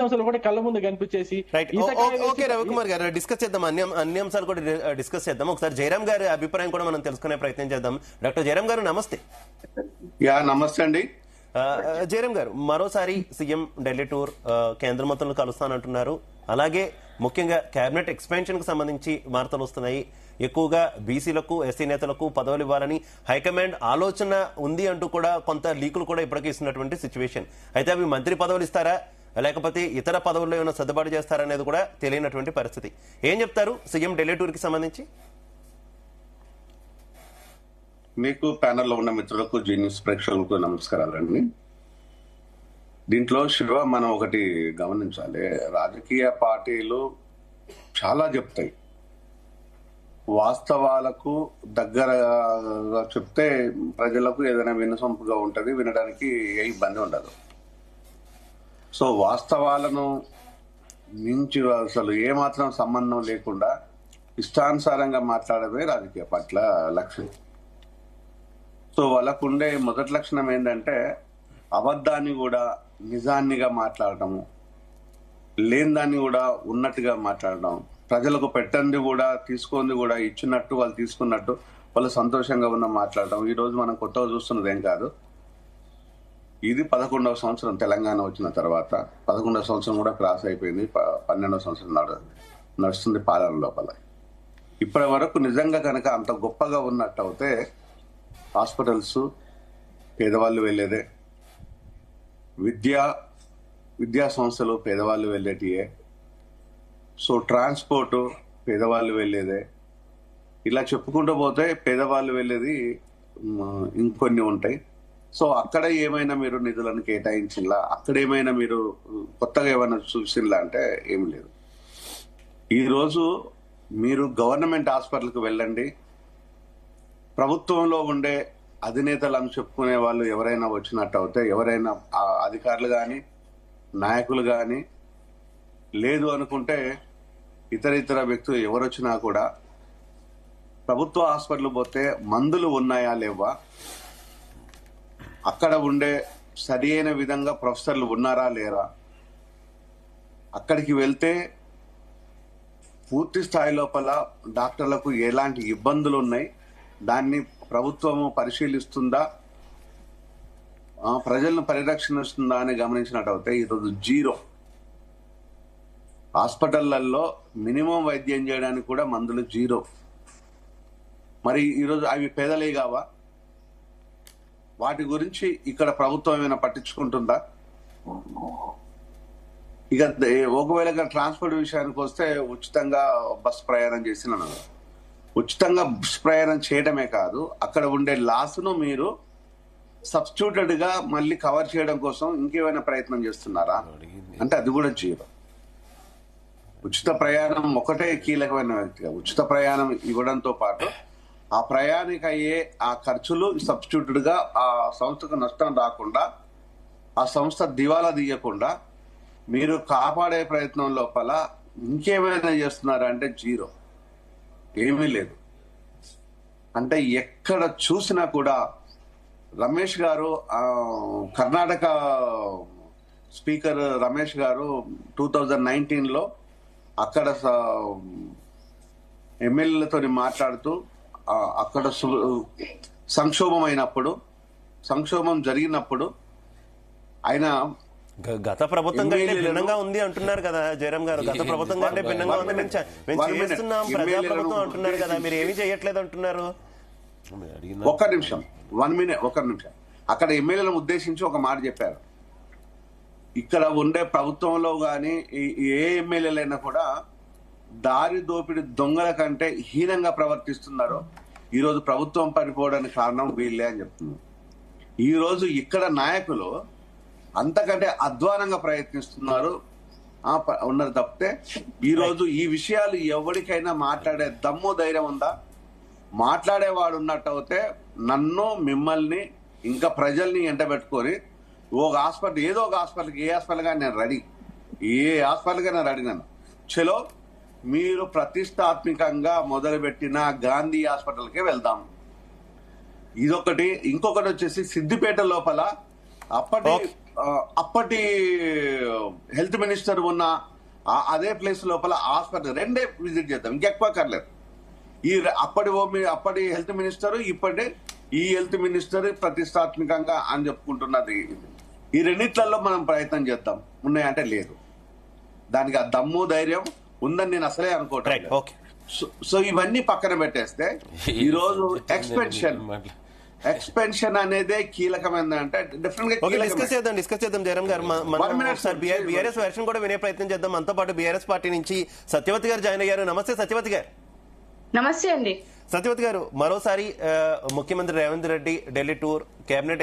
అంశాలు కూడా కళ్ళ ముందు కనిపించేసి ఓకే రవికుమార్ గారు డిస్కస్ చేద్దాం, అన్ని అంశాలు కూడా డిస్కస్ చేద్దాం. ఒకసారి జయరాం గారి అభిప్రాయం కూడా మనం తెలుసుకునే ప్రయత్నం చేద్దాం. డాక్టర్ జయరాం గారు నమస్తే. నమస్తే అండి. జయరాం గారు, మరోసారి సీఎం ఢిల్లీ టూర్, కేంద్ర మంత్రులను కలుస్తానంటున్నారు. అలాగే ముఖ్యంగా కేబినెట్ ఎక్స్పాన్షన్ కు సంబంధించి వార్తలు వస్తున్నాయి. ఎక్కువగా బీసీలకు, ఎస్సీ నేతలకు పదవులు ఇవ్వాలని హైకమాండ్ ఆలోచన ఉంది అంటూ కూడా కొంత లీకులు కూడా ఇప్పటికీ ఇస్తున్నటువంటి సిచ్యువేషన్. అయితే అవి మంత్రి పదవులు ఇస్తారా లేకపోతే ఇతర పదవుల్లో ఏమైనా సర్దుబాటు చేస్తారనేది కూడా తెలియనటువంటి పరిస్థితి. ఏం చెప్తారు సీఎం ఢిల్లీ టూర్ కి సంబంధించి? మీకు ప్యానెల్లో ఉన్న మిత్రులకు, జీ న్యూస్ ప్రేక్షకులకు నమస్కారాలండి. దీంట్లో శివ మనం ఒకటి గమనించాలి, రాజకీయ పార్టీలు చాలా చెప్తాయి, వాస్తవాలకు దగ్గరగా చెప్తే ప్రజలకు ఏదైనా వినసొంపుగా ఉంటది, వినడానికి ఏ ఇబ్బంది ఉండదు. సో వాస్తవాలను మించి అసలు ఏమాత్రం సంబంధం లేకుండా ఇష్టానుసారంగా మాట్లాడమే రాజకీయ పార్టీల లక్ష్యం. సో వాళ్ళకు ఉండే మొదటి లక్షణం ఏంటంటే అబద్ధాన్ని కూడా నిజాన్నిగా మాట్లాడటము, లేని దాన్ని కూడా ఉన్నట్టుగా మాట్లాడడం, ప్రజలకు పెట్టండి కూడా తీసుకుంది కూడా ఇచ్చినట్టు వాళ్ళు తీసుకున్నట్టు వాళ్ళు సంతోషంగా ఉన్న మాట్లాడటం. ఈ రోజు మనం కొత్తగా చూస్తున్నది ఏం కాదు, ఇది 11వ సంవత్సరం తెలంగాణ వచ్చిన తర్వాత. 11వ సంవత్సరం కూడా క్రాస్ అయిపోయింది, 12వ సంవత్సరం నడుస్తుంది పాలన లోపల. ఇప్పటి వరకు నిజంగా కనుక అంత గొప్పగా ఉన్నట్టు అయితే హాస్పిటల్స్ పేదవాళ్ళు వెళ్ళేదే, విద్యా సంస్థలు పేదవాళ్ళు వెళ్ళేటియే, సో ట్రాన్స్పోర్ట్ పేదవాళ్ళు వెళ్ళేదే, ఇలా చెప్పుకుంటూ పోతే పేదవాళ్ళు వెళ్ళేది ఇంకొన్ని ఉంటాయి. సో అక్కడ ఏమైనా మీరు నిధులను కేటాయించిలా, అక్కడ ఏమైనా మీరు కొత్తగా ఏమైనా చూసిలా అంటే ఏమి లేదు. ఈరోజు మీరు గవర్నమెంట్ హాస్పిటల్కి వెళ్ళండి, ప్రభుత్వంలో ఉండే అధినేతలను చెప్పుకునే వాళ్ళు ఎవరైనా వచ్చినట్టు అయితే, ఎవరైనా అధికారులు కానీ నాయకులు కానీ, లేదు అనుకుంటే ఇతర వ్యక్తులు ఎవరు వచ్చినా కూడా ప్రభుత్వ హాస్పిటల్ పోతే మందులు ఉన్నాయా లేవా, అక్కడ ఉండే సరి అయిన విధంగా ప్రొఫెసర్లు ఉన్నారా లేరా, అక్కడికి వెళ్తే పూర్తి స్థాయి లోపల డాక్టర్లకు ఎలాంటి ఇబ్బందులు ఉన్నాయి, దాన్ని ప్రభుత్వము పరిశీలిస్తుందా, ప్రజలను పరిరక్షిస్తుందా అని గమనించినట్టు అయితే ఈరోజు జీరో. హాస్పిటళ్లలో మినిమం వైద్యం చేయడానికి కూడా మందులు జీరో. మరి ఈరోజు అవి పేదలే కావా? వాటి గురించి ఇక్కడ ప్రభుత్వం ఏమైనా పట్టించుకుంటుందా? ఇక ఒకవేళ ట్రాన్స్పోర్ట్ విషయానికి వస్తే ఉచితంగా బస్ ప్రయాణం చేసిన, ఉచితంగా బస్ ప్రయాణం చేయడమే కాదు, అక్కడ ఉండే లాస్ను మీరు సబ్స్టిట్యూటెడ్ గా మళ్ళీ కవర్ చేయడం కోసం ఇంకేమైనా ప్రయత్నం చేస్తున్నారా అంటే అది కూడా జీరో. ఉచిత ప్రయాణం ఒకటే కీలకమైన వ్యక్తిగా ఉచిత ప్రయాణం ఇవ్వడంతో పాటు ఆ ప్రయాణిక అయ్యే ఆ ఖర్చులు సబ్స్టిట్యూటెడ్ గా ఆ సంస్థకు నష్టం రాకుండా, ఆ సంస్థ దివాలా తీయకుండా మీరు కాపాడే ప్రయత్నం లోపల ఇంకేమైనా చేస్తున్నారా అంటే జీరో, ఏమీ లేదు. అంటే ఎక్కడ చూసినా కూడా రమేష్ గారు, కర్ణాటక స్పీకర్ రమేష్ గారు 2019లో అక్కడ ఎమ్మెల్యేలతో మాట్లాడుతూ అక్కడ సంక్షోభం జరిగినప్పుడు ఆయన గత ప్రభుత్వం కంటే భిన్నంగా ఉంది అంటున్నారు కదా జయరాం గారు. గత ప్రభుత్వం కంటే భిన్నంగా ఉంది, మేము చేస్తున్నాం ప్రజా ప్రభుత్వం అంటున్నారు కదా, మీరు ఏమీ చేయట్లేదు అంటున్నారు. ఒక్క నిమిషం అక్కడ ఎమ్మెల్యేలను ఉద్దేశించి ఒక మాట చెప్పారు. ఇక్కడ ఉండే ప్రభుత్వంలో గాని ఏ ఎమ్మెల్యేలైనా కూడా దారి దోపిడి దొంగల కంటే హీనంగా ప్రవర్తిస్తున్నారు. ఈరోజు ప్రభుత్వం పడిపోవడానికి కారణం వీళ్ళే అని చెప్తున్నారు. ఈరోజు ఇక్కడ నాయకులు అంతకంటే అధ్వానంగా ప్రయత్నిస్తున్నారు ఉన్నారు తప్పితే ఈరోజు ఈ విషయాలు ఎవరికైనా మాట్లాడే దమ్ము ధైర్యం ఉందా? మాట్లాడేవాడు ఉన్నట్టు అయితే నన్ను, మిమ్మల్ని, ఇంకా ప్రజల్ని ఎండబెట్టుకొని ఒక హాస్పిటల్, ఏదో ఒక హాస్పిటల్కి, ఏ హాస్పిటల్ గా నేను రెడీ, ఏ హాస్పిటల్గా నేను అడిగినాను. చలో మీరు ప్రతిష్టాత్మకంగా మొదలుపెట్టిన గాంధీ హాస్పిటల్కే వెళ్దాం. ఇదొకటి. ఇంకొకటి వచ్చేసి సిద్దిపేట లోపల అప్పటి అప్పటి హెల్త్ మినిస్టర్ ఉన్న అదే ప్లేస్ లోపల హాస్పిటల్ రెండే విజిట్ చేద్దాం, ఇంకెక్కువ కర్లేదు. అప్పటి హెల్త్ మినిస్టర్, ఇప్పటి ఈ హెల్త్ మినిస్టర్ ప్రతిష్టాత్మకంగా అని చెప్పుకుంటున్నది. ఈ రెండిట్లలో మనం ప్రయత్నం చేద్దాం. ఉన్నాయంటే లేదు, దానికి ఆ దమ్ము ధైర్యం ఉందని నేను అసలే అనుకోవట్లేదు. సో ఇవన్నీ పక్కన పెట్టేస్తే ఈ రోజు ఎక్స్పెన్షన్ అనేదే కీలకమైంది. అంటే డెఫినెట్ గా డిస్కస్ చేద్దాం జయరాం గారు. బీఆర్ఎస్ వెర్షన్ కూడా వినే ప్రయత్నం చేద్దాం. మనతో పాటు బీఆర్ఎస్ పార్టీ నుంచి సత్యవతి గారు జాయిన్ అయ్యారు. నమస్తే సత్యవతి గారు. నమస్తే అండి. సత్యవతి గారు, మరోసారి ముఖ్యమంత్రి రేవంత్ రెడ్డి ఢిల్లీ టూర్, కేబినెట్